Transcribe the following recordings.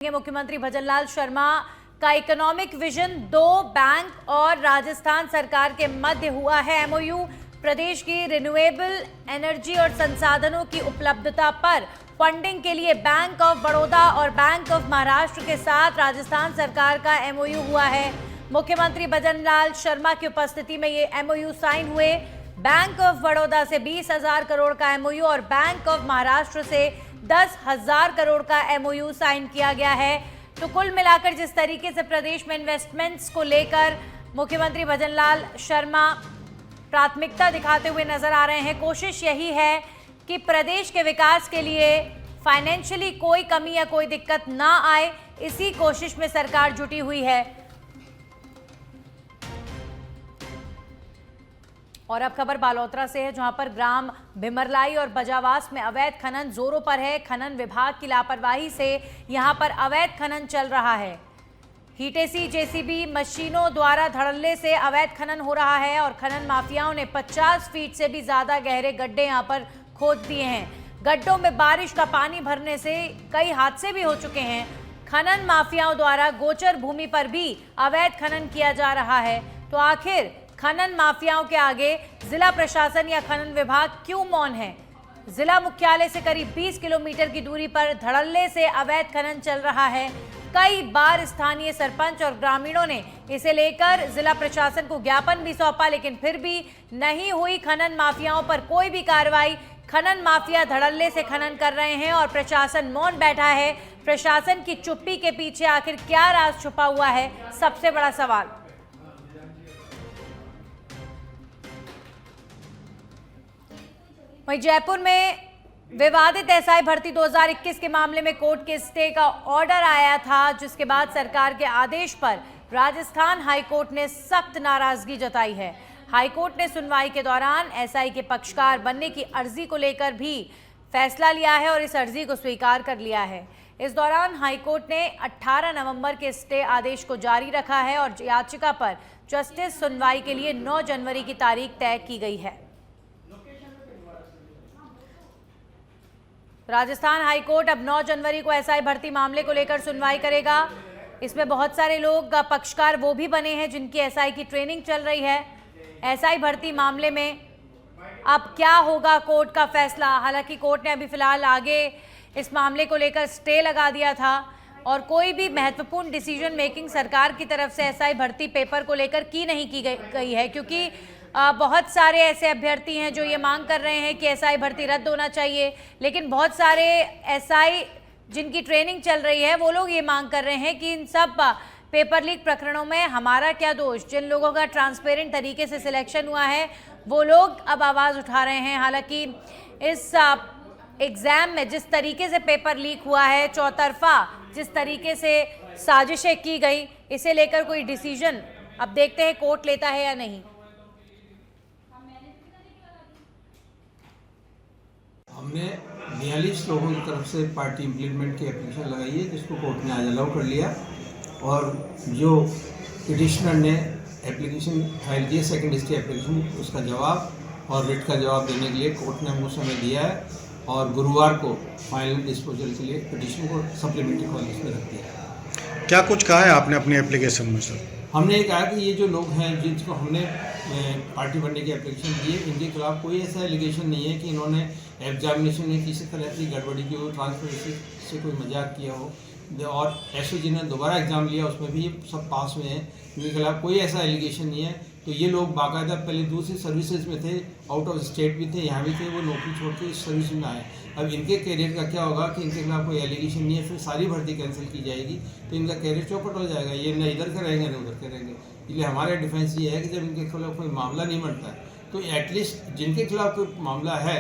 मुख्यमंत्री भजनलाल शर्मा का economic vision 2 bank और राजस्थान सरकार के मध्य हुआ है एमओयू। प्रदेश की रिन्यूएबल एनर्जी और संसाधनों की उपलब्धता पर फंडिंग के लिए बैंक ऑफ बड़ौदा और बैंक ऑफ महाराष्ट्र के साथ राजस्थान सरकार का एमओयू हुआ है। मुख्यमंत्री भजनलाल शर्मा की उपस्थिति में ये एमओयू साइन हुए। बैंक ऑफ बड़ौदा से 20,000 करोड़ का एमओयू और बैंक ऑफ महाराष्ट्र से 10,000 करोड़ का एमओयू साइन किया गया है। तो कुल मिलाकर जिस तरीके से प्रदेश में इन्वेस्टमेंट्स को लेकर मुख्यमंत्री भजनलाल शर्मा प्राथमिकता दिखाते हुए नजर आ रहे हैं, कोशिश यही है कि प्रदेश के विकास के लिए फाइनेंशियली कोई कमी या कोई दिक्कत ना आए, इसी कोशिश में सरकार जुटी हुई है। और अब खबर बालोतरा से है, जहां पर ग्राम भिमरलाई और बजावास में अवैध खनन जोरों पर है। खनन विभाग की लापरवाही से यहां पर अवैध खनन चल रहा है। हीटेसी जेसीबी मशीनों द्वारा धड़ल्ले से अवैध खनन हो रहा है और खनन माफियाओं ने 50 फीट से भी ज्यादा गहरे गड्ढे यहां पर खोद दिए हैं। गड्ढों में बारिश का पानी भरने से कई हादसे भी हो चुके हैं। खनन माफियाओं द्वारा गोचर भूमि पर भी अवैध खनन किया जा रहा है। तो आखिर खनन माफियाओं के आगे जिला प्रशासन या खनन विभाग क्यों मौन है? जिला मुख्यालय से करीब 20 किलोमीटर की दूरी पर धड़ल्ले से अवैध खनन चल रहा है। कई बार स्थानीय सरपंच और ग्रामीणों ने इसे लेकर जिला प्रशासन को ज्ञापन भी सौंपा, लेकिन फिर भी नहीं हुई खनन माफियाओं पर कोई भी कार्रवाई। खनन माफिया धड़ल्ले से खनन कर रहे हैं और प्रशासन मौन बैठा है। प्रशासन की चुप्पी के पीछे आखिर क्या राज छुपा हुआ है, सबसे बड़ा सवाल। वहीं जयपुर में विवादित एसआई भर्ती 2021 के मामले में कोर्ट के स्टे का ऑर्डर आया था, जिसके बाद सरकार के आदेश पर राजस्थान हाईकोर्ट ने सख्त नाराजगी जताई है। हाईकोर्ट ने सुनवाई के दौरान एसआई के पक्षकार बनने की अर्जी को लेकर भी फैसला लिया है और इस अर्जी को स्वीकार कर लिया है। इस दौरान हाईकोर्ट ने 18 नवंबर के स्टे आदेश को जारी रखा है और याचिका पर जस्टिस सुनवाई के लिए 9 जनवरी की तारीख तय की गई है। राजस्थान हाईकोर्ट अब 9 जनवरी को एसआई भर्ती मामले को लेकर सुनवाई करेगा। इसमें बहुत सारे लोग पक्षकार वो भी बने हैं जिनकी एसआई की ट्रेनिंग चल रही है। एसआई भर्ती मामले में अब क्या होगा कोर्ट का फैसला? हालांकि कोर्ट ने अभी फिलहाल आगे इस मामले को लेकर स्टे लगा दिया था और कोई भी महत्वपूर्ण डिसीजन मेकिंग सरकार की तरफ से एसआई भर्ती पेपर को लेकर की नहीं की गई है, क्योंकि बहुत सारे ऐसे अभ्यर्थी हैं जो ये मांग कर रहे हैं कि एसआई भर्ती रद्द होना चाहिए, लेकिन बहुत सारे एसआई जिनकी ट्रेनिंग चल रही है वो लोग ये मांग कर रहे हैं कि इन सब पेपर लीक प्रकरणों में हमारा क्या दोष। जिन लोगों का ट्रांसपेरेंट तरीके से सिलेक्शन हुआ है वो लोग अब आवाज़ उठा रहे हैं। हालांकि इस एग्ज़ाम में जिस तरीके से पेपर लीक हुआ है, चौतरफा जिस तरीके से साजिशें की गई, इसे लेकर कोई डिसीजन अब देखते हैं कोर्ट लेता है या नहीं। हमने 42 लोगों की तरफ से पार्टी इम्प्लीमेंट की एप्लीकेशन लगाई है, जिसको कोर्ट ने आज अलाउ कर लिया और जो पिटिशनर ने एप्लीकेशन फाइल की है, सेकंड स्टे एप्लीकेशन, उसका जवाब और रिट का जवाब देने के लिए कोर्ट ने हमको समय दिया है और गुरुवार को फाइनल डिस्पोजल के लिए पिटिशन को सप्लीमेंट्री कॉलेज में रख दिया है। क्या कुछ कहा है आपने अपनी एप्लीकेशन में सर? हमने ये कहा कि ये जो लोग हैं जिनको हमने पार्टी बनने की एप्लीकेशन दी है, इनके खिलाफ कोई ऐसा एलिगेशन नहीं है कि इन्होंने एग्जामिनेशन में किसी तरह की गड़बड़ी की हो, ट्रांसपेरेंसी से कोई मजाक किया हो, और ऐसे जिन्होंने दोबारा एग्जाम लिया उसमें भी ये सब पास हुए हैं, इनके खिलाफ कोई ऐसा एलिगेशन नहीं है। तो ये लोग बाकायदा पहले दूसरी सर्विसेज में थे, आउट ऑफ स्टेट भी थे, यहाँ भी थे, वो नौकरी छोड़ के इस सर्विस में आए। अब इनके कैरियर का क्या होगा कि इनके खिलाफ कोई एलिगेशन नहीं है, फिर सारी भर्ती कैंसिल की जाएगी तो इनका कैरियर चौपट हो जाएगा। ये न इधर के रहेंगे न उधर के रहेंगे। इसलिए हमारा डिफेंस ये है कि जब इनके खिलाफ कोई मामला नहीं बनता है तो एटलीस्ट जिनके खिलाफ कोई मामला है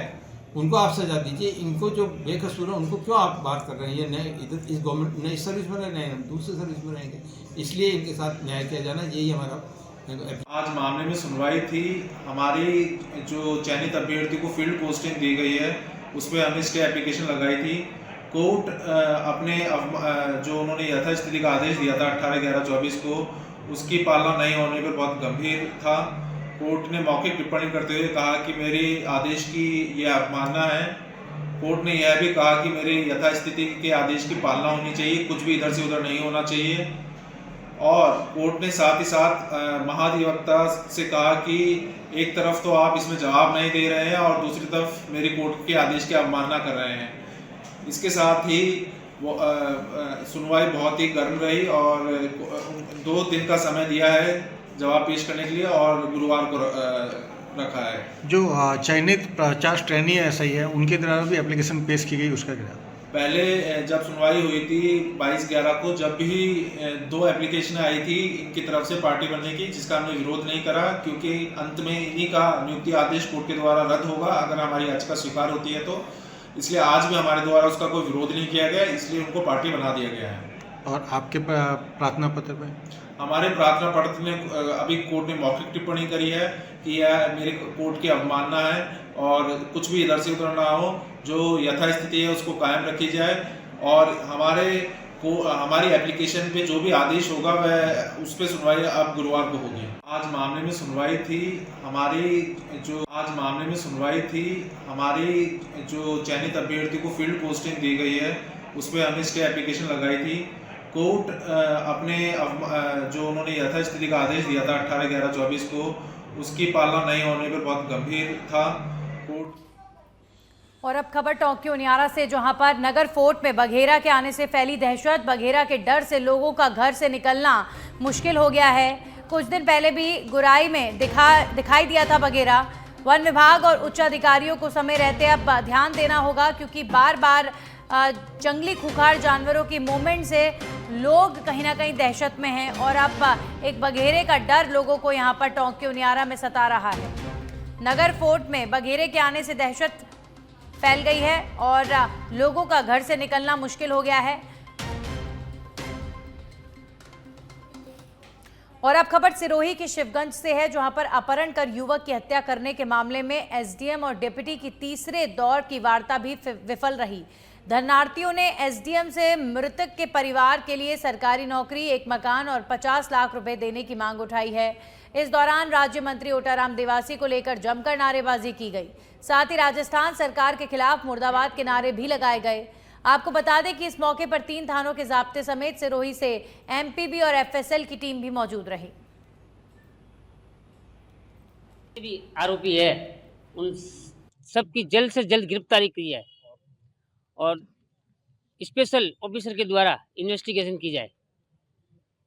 उनको आप सजा दीजिए। इनको जो बेकसूर है उनको क्यों आप बात कर रहे हैं? ये नए इधर इस गवर्नमेंट नई सर्विस में रहे, नए दूसरी सर्विस में रहेंगे, इसलिए इनके साथ न्याय किया जाना, यही हमारा। आज मामले में सुनवाई थी। हमारी जो चयनित अभ्यर्थी को फील्ड पोस्टिंग दी गई है उस पर हमने स्टे एप्लीकेशन लगाई थी। कोर्ट अपने जो उन्होंने यथास्थिति का आदेश दिया था 18/11/24 को, उसकी पालना नहीं होने पर बहुत गंभीर था। कोर्ट ने मौखिक टिप्पणी करते हुए कहा कि मेरे आदेश की ये अवमानना है कोर्ट ने यह भी कहा कि मेरे यथास्थिति के आदेश की पालना होनी चाहिए, कुछ भी इधर से उधर नहीं होना चाहिए। और कोर्ट ने साथ ही साथ महाधिवक्ता से कहा कि एक तरफ तो आप इसमें जवाब नहीं दे रहे हैं और दूसरी तरफ मेरी कोर्ट के आदेश की अवमानना कर रहे हैं। इसके साथ ही वो सुनवाई बहुत ही गर्म रही और 2 दिन का समय दिया है जवाब पेश करने के लिए और गुरुवार को रखा है। जो चयनित 50 ट्रेनी ऐसा ही है, उनके द्वारा भी एप्लीकेशन पेश की गई, उसका क्या? पहले जब सुनवाई हुई थी 22/11 को, जब भी 2 एप्लीकेशन आई थी इनकी तरफ से पार्टी बनने की, जिसका हमने विरोध नहीं करा क्योंकि अंत में इन्हीं का नियुक्ति आदेश कोर्ट के द्वारा रद्द होगा अगर हमारी याचिका स्वीकार होती है तो। इसलिए आज भी हमारे द्वारा उसका कोई विरोध नहीं किया गया, इसलिए उनको पार्टी बना दिया गया है। और आपके प्रार्थना पत्र पे? हमारे प्रार्थना पत्र में अभी कोर्ट ने मौखिक टिप्पणी करी है कि यह मेरे कोर्ट की अवमानना है और कुछ भी इधर से उधर ना हो, जो यथास्थिति है उसको कायम रखी जाए और हमारी एप्लीकेशन पे जो भी आदेश होगा वह उस पर सुनवाई अब गुरुवार को होगी। आज मामले में सुनवाई थी हमारी जो चयनित अभ्यर्थी को फील्ड पोस्टिंग दी गई है उस पर हमने स्टे एप्लीकेशन लगाई थी। कोर्ट अपने जो उन्होंने यथास्थिति का आदेश दिया था 18/11/24 को, उसकी पालना नहीं होने पर बहुत गंभीर था कोर्ट। और अब खबर टोंक के उनियारा से, जहां पर नगर फोर्ट में बघेरा के आने से फैली दहशत। बघेरा के डर से लोगों का घर से निकलना मुश्किल हो गया है। कुछ दिन पहले भी गुराई में दिखाई दिया था बघेरा। वन विभाग और उच्च अधिकारियों को समय रहते अब ध्यान देना होगा क्योंकि बार बार जंगली खूंखार जानवरों की मूवमेंट से लोग कहीं ना कहीं दहशत में हैं और अब एक बघेरे का डर लोगों को यहां पर टोंक के उनियारा में सता रहा है। नगर फोर्ट में बघेरे के आने से दहशत फैल गई है और लोगों का घर से निकलना मुश्किल हो गया है। और अब खबर सिरोही के शिवगंज से है, जहां पर अपहरण कर युवक की हत्या करने के मामले में एसडीएम और डिप्टी की तीसरे दौर की वार्ता भी विफल रही। धरनार्थियों ने एसडीएम से मृतक के परिवार के लिए सरकारी नौकरी, एक मकान और 50 लाख रुपए देने की मांग उठाई है। इस दौरान राज्य मंत्री ओटाराम देवासी को लेकर जमकर नारेबाजी की गई। साथ ही राजस्थान सरकार के खिलाफ मुर्दाबाद के नारे भी लगाए गए। आपको बता दें कि इस मौके पर 3 थानों के जाब्ते समेत सिरोही से एमपीबी और एफएसएल की टीम भी मौजूद रही। भी आरोपी है उन सबकी जल्द से जल्द गिरफ्तारी की जाए और स्पेशल ऑफिसर के द्वारा इन्वेस्टिगेशन की जाए,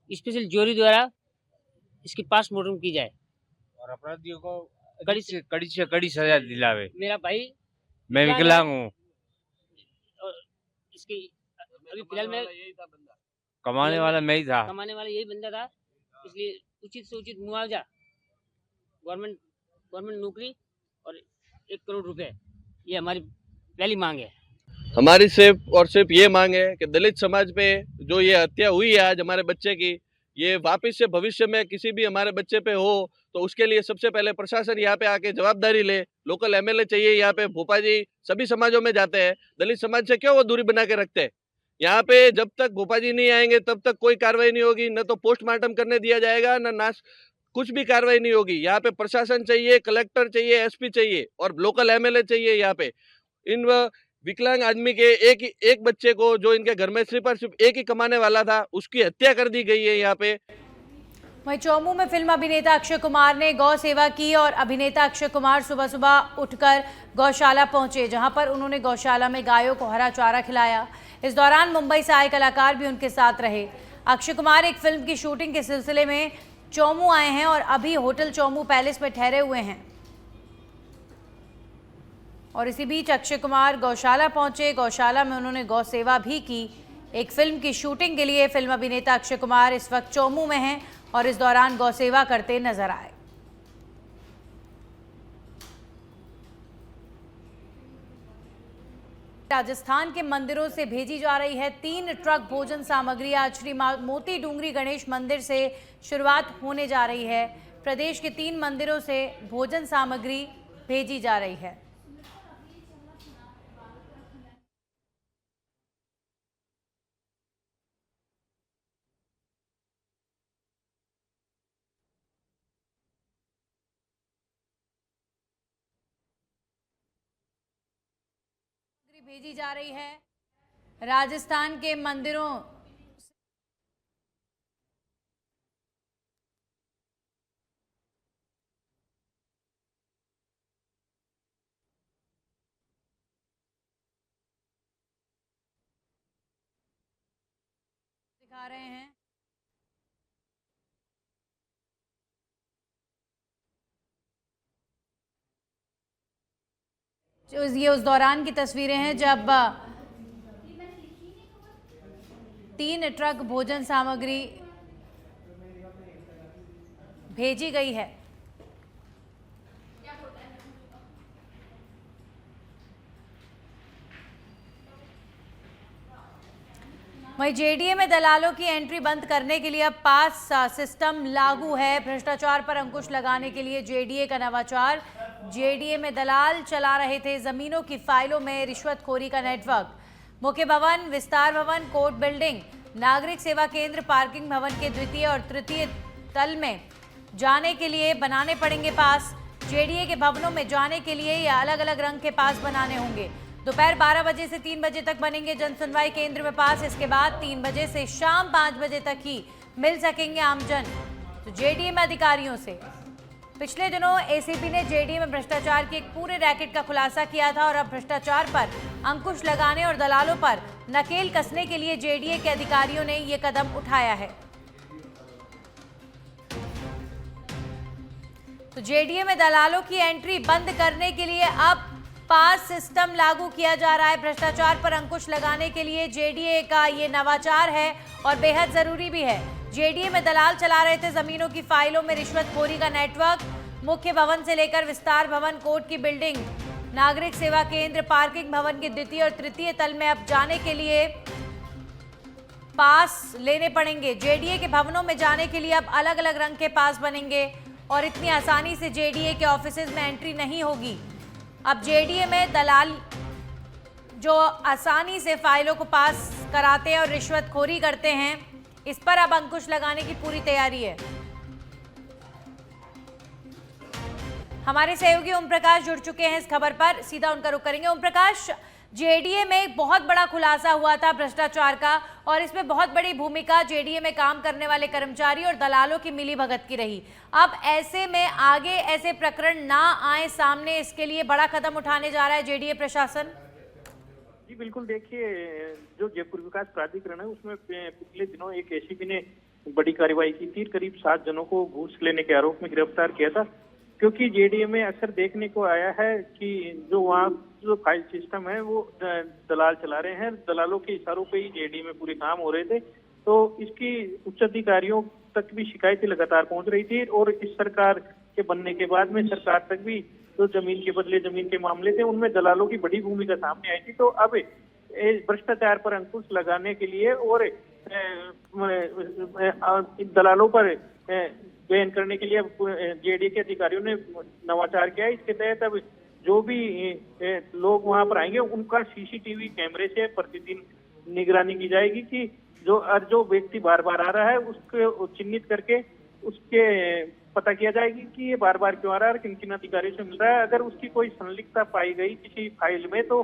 स्पेशल ज्यूरी द्वारा इसकी पोस्टमार्टम की जाए और अपराधियों को कड़ी से कड़ी सजा दिलावे। मेरा भाई मैं विकलांग हूँ, और इसकी अभी फिलहाल में कमाने वाला मैं ही था। कमाने वाला यही बंदा था, इसलिए उचित से उचित मुआवजा, गवर्नमेंट नौकरी और 1 करोड़ रुपए, ये हमारी पहली मांग है। हमारी सिर्फ ये मांग है कि दलित समाज पे जो ये हत्या हुई है आज हमारे बच्चे की, ये वापस से भविष्य में किसी भी हमारे बच्चे पे हो तो उसके लिए सबसे पहले प्रशासन यहाँ पे आके जवाबदारी ले। लोकल एमएलए चाहिए यहाँ पे। भोपा जी सभी समाजों में जाते हैं, दलित समाज से क्यों वो दूरी बना के रखते हैं? यहाँ पे जब तक भोपा जी नहीं आएंगे तब तक कोई कार्रवाई नहीं होगी, न तो पोस्टमार्टम करने दिया जाएगा, न कुछ भी कार्रवाई नहीं होगी। यहाँ पे प्रशासन चाहिए, कलेक्टर चाहिए, एसपी चाहिए और लोकल एमएलए चाहिए। यहाँ पे इन विकलांग आदमी के एक बच्चे को, जो इनके घर में सिर्फ और सिर्फ एक ही कमाने वाला था, उसकी हत्या कर दी गई है यहाँ पे। वहीं चौमू में फिल्म अभिनेता अक्षय कुमार ने गौ सेवा की और अभिनेता अक्षय कुमार सुबह सुबह उठकर गौशाला पहुंचे, जहां पर उन्होंने गौशाला में गायों को हरा चारा खिलाया। इस दौरान मुंबई से आए कलाकार भी उनके साथ रहे। अक्षय कुमार एक फिल्म की शूटिंग के सिलसिले में चौमू आए हैं और अभी होटल चौमू पैलेस में ठहरे हुए हैं। और इसी बीच अक्षय कुमार गौशाला पहुंचे। गौशाला में उन्होंने गौ सेवा भी की। एक फिल्म की शूटिंग के लिए फिल्म अभिनेता अक्षय कुमार इस वक्त चौमू में हैं और इस दौरान गौ सेवा करते नजर आए। राजस्थान के मंदिरों से भेजी जा रही है 3 ट्रक भोजन सामग्री। आज श्री मोती डूंगरी गणेश मंदिर से शुरुआत होने जा रही है। प्रदेश के 3 मंदिरों से भोजन सामग्री भेजी जा रही है। भेजी जा रही है राजस्थान के मंदिरों दिखा रहे हैं। ये उस दौरान की तस्वीरें हैं जब 3 ट्रक भोजन सामग्री भेजी गई है। वहीं जेडीए में दलालों की एंट्री बंद करने के लिए अब पास सिस्टम लागू है। भ्रष्टाचार पर अंकुश लगाने के लिए जेडीए का नवाचार। जेडीए में दलाल चला रहे थे जमीनों की फाइलों में रिश्वतखोरी का नेटवर्क। मुख्य भवन, विस्तार भवन, कोर्ट बिल्डिंग, नागरिक सेवा केंद्र, पार्किंग भवन के द्वितीय और तृतीय तल में जाने के लिए बनाने पड़ेंगे पास। जेडीए के भवनों में जाने के लिए ये अलग अलग रंग के पास बनाने होंगे। दोपहर 12 बजे से 3 बजे तक बनेंगे जन सुनवाई केंद्र में पास। इसके बाद 3 बजे से शाम 5 बजे तक ही मिल सकेंगे आमजन। तो जेडीए में अधिकारियों से पिछले दिनों एसीपी ने जेडीए में भ्रष्टाचार के एक पूरे रैकेट का खुलासा किया था और अब भ्रष्टाचार पर अंकुश लगाने और दलालों पर नकेल कसने के लिए जेडीए के अधिकारियों ने ये कदम उठाया है। तो जेडीए में दलालों की एंट्री बंद करने के लिए अब पास सिस्टम लागू किया जा रहा है। भ्रष्टाचार पर अंकुश लगाने के लिए जेडीए का ये नवाचार है और बेहद जरूरी भी है। जेडीए में दलाल चला रहे थे जमीनों की फाइलों में रिश्वतखोरी का नेटवर्क। मुख्य भवन से लेकर विस्तार भवन, कोर्ट की बिल्डिंग, नागरिक सेवा केंद्र, पार्किंग भवन के द्वितीय और तृतीय तल में अब जाने के लिए पास लेने पड़ेंगे। जेडीए के भवनों में जाने के लिए अब अलग अलग रंग के पास बनेंगे और इतनी आसानी से जेडीए के ऑफिसेज में एंट्री नहीं होगी। अब जेडीए में दलाल जो आसानी से फाइलों को पास कराते हैं और रिश्वतखोरी करते हैं, इस पर अब अंकुश लगाने की पूरी तैयारी है। हमारे सहयोगी ओम प्रकाश जुड़ चुके हैं इस खबर पर, सीधा उनका रुख करेंगे। ओम प्रकाश, जेडीए में एक बहुत बड़ा खुलासा हुआ था भ्रष्टाचार का और इसमें बहुत बड़ी भूमिका जेडीए में काम करने वाले कर्मचारी और दलालों की मिलीभगत की रही। अब ऐसे में आगे ऐसे प्रकरण ना आए सामने, इसके लिए बड़ा कदम उठाने जा रहा है जेडीए प्रशासन। जी बिल्कुल, देखिए जो जयपुर विकास प्राधिकरण है उसमें पिछले दिनों एक एसीपी ने बड़ी कार्रवाई की थी। करीब 7 जनों को घूस लेने के आरोप में गिरफ्तार किया था, क्योंकि जेडीए में अक्सर देखने को आया है कि जो वहाँ जो फाइल सिस्टम है वो दलाल चला रहे हैं। दलालों के इशारों पे ही जेडीए में पूरे काम हो रहे थे। तो इसकी उच्च अधिकारियों तक भी शिकायतें लगातार पहुंच रही थी और इस सरकार के बनने के बाद में सरकार तक भी जो जमीन के बदले जमीन के मामले थे उनमें दलालों की बड़ी भूमिका सामने आई थी। तो अब भ्रष्टाचार पर अंकुश लगाने के लिए और दलालों पर बैन करने के लिए जेडीए के अधिकारियों ने नवाचार किया है। इसके तहत अब जो भी लोग वहां पर आएंगे उनका सीसीटीवी कैमरे से प्रतिदिन निगरानी की जाएगी कि जो व्यक्ति बार बार आ रहा है उसको चिन्हित करके उसके पता किया जाएगी कि ये बार बार क्यों आ रहा है और किन किन अधिकारियों से मिल रहा है। अगर उसकी कोई संलिप्तता पाई गई किसी फाइल में तो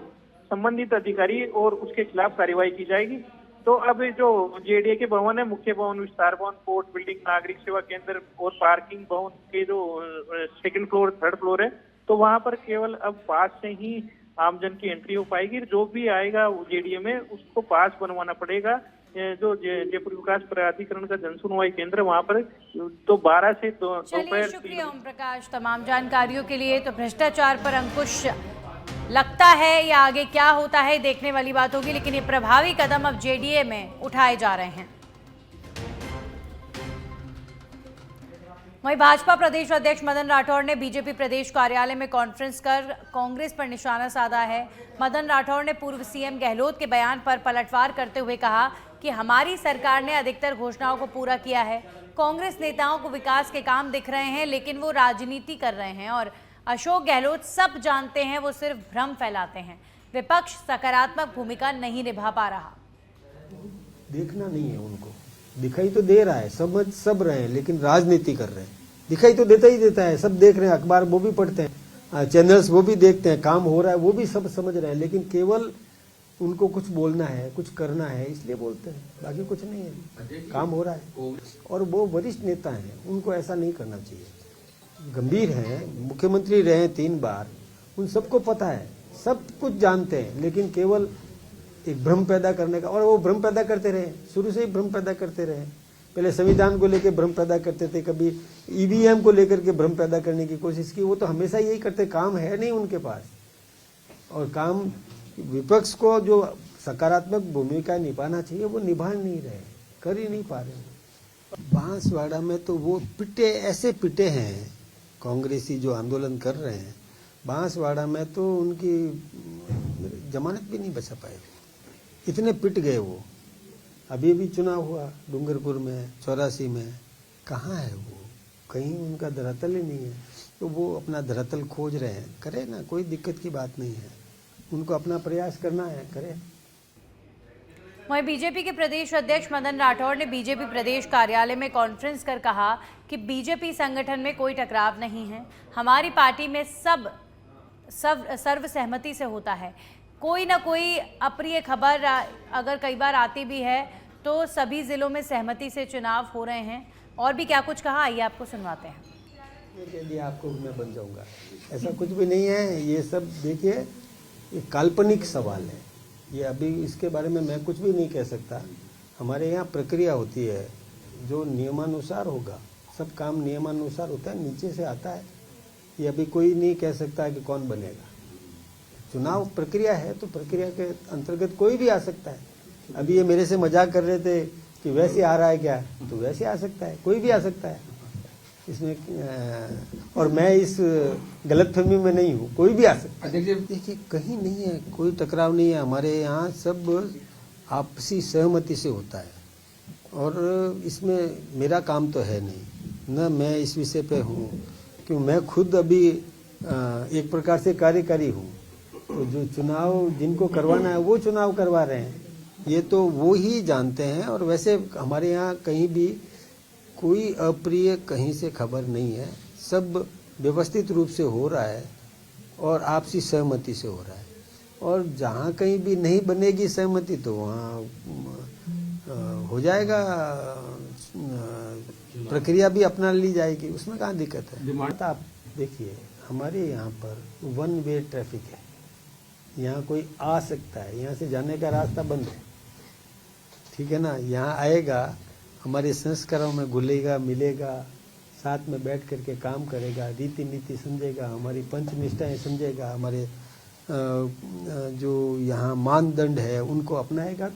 संबंधित अधिकारी और उसके खिलाफ कार्रवाई की जाएगी। तो अब जो जेडीए के भवन है, मुख्य भवन, विस्तार भवन, कोर्ट बिल्डिंग, नागरिक सेवा केंद्र और पार्किंग भवन के जो 2nd फ्लोर 3rd फ्लोर है, तो वहां पर केवल अब पास से ही आमजन की एंट्री हो पाएगी। जो भी आएगा जेडीए में उसको पास बनवाना पड़ेगा। जो जयपुर विकास प्राधिकरण का जन सुनवाई केंद्र वहां पर तो 12 से दोपहर। शुक्रिया ओम प्रकाश तमाम जानकारियों के लिए। तो भ्रष्टाचार पर अंकुश लगता है या आगे क्या होता है देखने वाली बात होगी, लेकिन ये प्रभावी कदम अब जेडीए में उठाए जा रहे हैं। वहीं भाजपा प्रदेश अध्यक्ष मदन राठौड़ ने बीजेपी प्रदेश कार्यालय में कॉन्फ्रेंस कर कांग्रेस पर निशाना साधा है। मदन राठौड़ ने पूर्व सीएम गहलोत के बयान पर पलटवार करते हुए कहा कि हमारी सरकार ने अधिकतर घोषणाओं को पूरा किया है। कांग्रेस नेताओं को विकास के काम दिख रहे हैं लेकिन वो राजनीति कर रहे हैं और अशोक गहलोत सब जानते हैं, वो सिर्फ भ्रम फैलाते हैं। विपक्ष सकारात्मक भूमिका नहीं निभा पा रहा। देखना नहीं है उनको, दिखाई तो दे रहा है, समझ सब रहे हैं लेकिन राजनीति कर रहे हैं। दिखाई तो देता ही देता है, सब देख रहे हैं, अखबार वो भी पढ़ते हैं, चैनल्स वो भी देखते हैं, काम हो रहा है वो भी सब समझ रहे हैं, लेकिन केवल उनको कुछ बोलना है, कुछ करना है, इसलिए बोलते हैं, बाकी कुछ नहीं है। काम हो रहा है और वो वरिष्ठ नेता हैं, उनको ऐसा नहीं करना चाहिए। गंभीर हैं, मुख्यमंत्री रहे 3 बार, उन सबको पता है, सब कुछ जानते हैं, लेकिन केवल एक भ्रम पैदा करने का, और वो भ्रम पैदा करते रहे, शुरू से ही भ्रम पैदा करते रहे। पहले संविधान को लेकर भ्रम पैदा करते थे, कभी ईवीएम को लेकर के भ्रम पैदा करने की कोशिश की। वो तो हमेशा यही करते, काम है नहीं उनके पास। और काम विपक्ष को जो सकारात्मक भूमिका निभाना चाहिए वो निभा नहीं रहे, कर ही नहीं पा रहे। बांसवाड़ा में तो वो पिटे, ऐसे पिटे हैं कांग्रेसी जो आंदोलन कर रहे हैं, बांसवाड़ा में तो उनकी जमानत भी नहीं बचा पाए, इतने पिट गए वो। अभी भी चुनाव हुआ डूंगरपुर में, 84 में, कहाँ है वो? कहीं उनका धरातल ही नहीं है। तो वो अपना धरातल खोज रहे हैं, करे ना, कोई दिक्कत की बात नहीं है, उनको अपना प्रयास करना है, करे। वहीं बीजेपी के प्रदेश अध्यक्ष मदन राठौड़ ने बीजेपी प्रदेश कार्यालय में कॉन्फ्रेंस कर कहा कि बीजेपी संगठन में कोई टकराव नहीं है, हमारी पार्टी में सब सर्वसहमति से होता है। कोई ना कोई अप्रिय खबर अगर कई बार आती भी है तो सभी जिलों में सहमति से चुनाव हो रहे हैं। और भी क्या कुछ कहा, आइए आपको सुनवाते हैं। के लिए आपको मैं बन जाऊंगा, ऐसा कुछ भी नहीं है। ये सब देखिए, ये काल्पनिक सवाल है, ये अभी इसके बारे में मैं कुछ भी नहीं कह सकता। हमारे यहाँ प्रक्रिया होती है जो नियमानुसार होगा, सब काम नियमानुसार होता है, नीचे से आता है। ये अभी कोई नहीं कह सकता है कि कौन बनेगा। चुनाव प्रक्रिया है तो प्रक्रिया के अंतर्गत कोई भी आ सकता है। अभी ये मेरे से मजाक कर रहे थे कि वैसे आ रहा है क्या, तो वैसे आ सकता है, कोई भी आ सकता है इसमें। और मैं इस गलतफहमी में नहीं हूँ, कोई भी आ सकता है। देखिए, कहीं नहीं है, कोई टकराव नहीं है। हमारे यहाँ सब आपसी सहमति से होता है और इसमें मेरा काम तो है नहीं, न मैं इस विषय पे हूँ, क्यों मैं खुद अभी एक प्रकार से कार्यकारी हूँ। तो जो चुनाव जिनको करवाना है वो चुनाव करवा रहे हैं, ये तो वो ही जानते हैं। और वैसे हमारे यहाँ कहीं भी कोई अप्रिय कहीं से खबर नहीं है, सब व्यवस्थित रूप से हो रहा है और आपसी सहमति से हो रहा है। और जहाँ कहीं भी नहीं बनेगी सहमति तो वहाँ हो जाएगा, प्रक्रिया भी अपना ली जाएगी, उसमें कहाँ दिक्कत है। आप देखिए, हमारे यहाँ पर 1 वे ट्रैफिक है, यहाँ कोई आ सकता है, यहाँ से जाने का रास्ता बंद है, ठीक है ना। यहाँ आएगा, हमारे संस्कारों में घुलेगा, मिलेगा, साथ में बैठ करके काम करेगा, रीति नीति समझेगा, हमारी पंच निष्ठाएं समझेगा, हमारे जो यहाँ मानदंड है उनको अपनाएगा,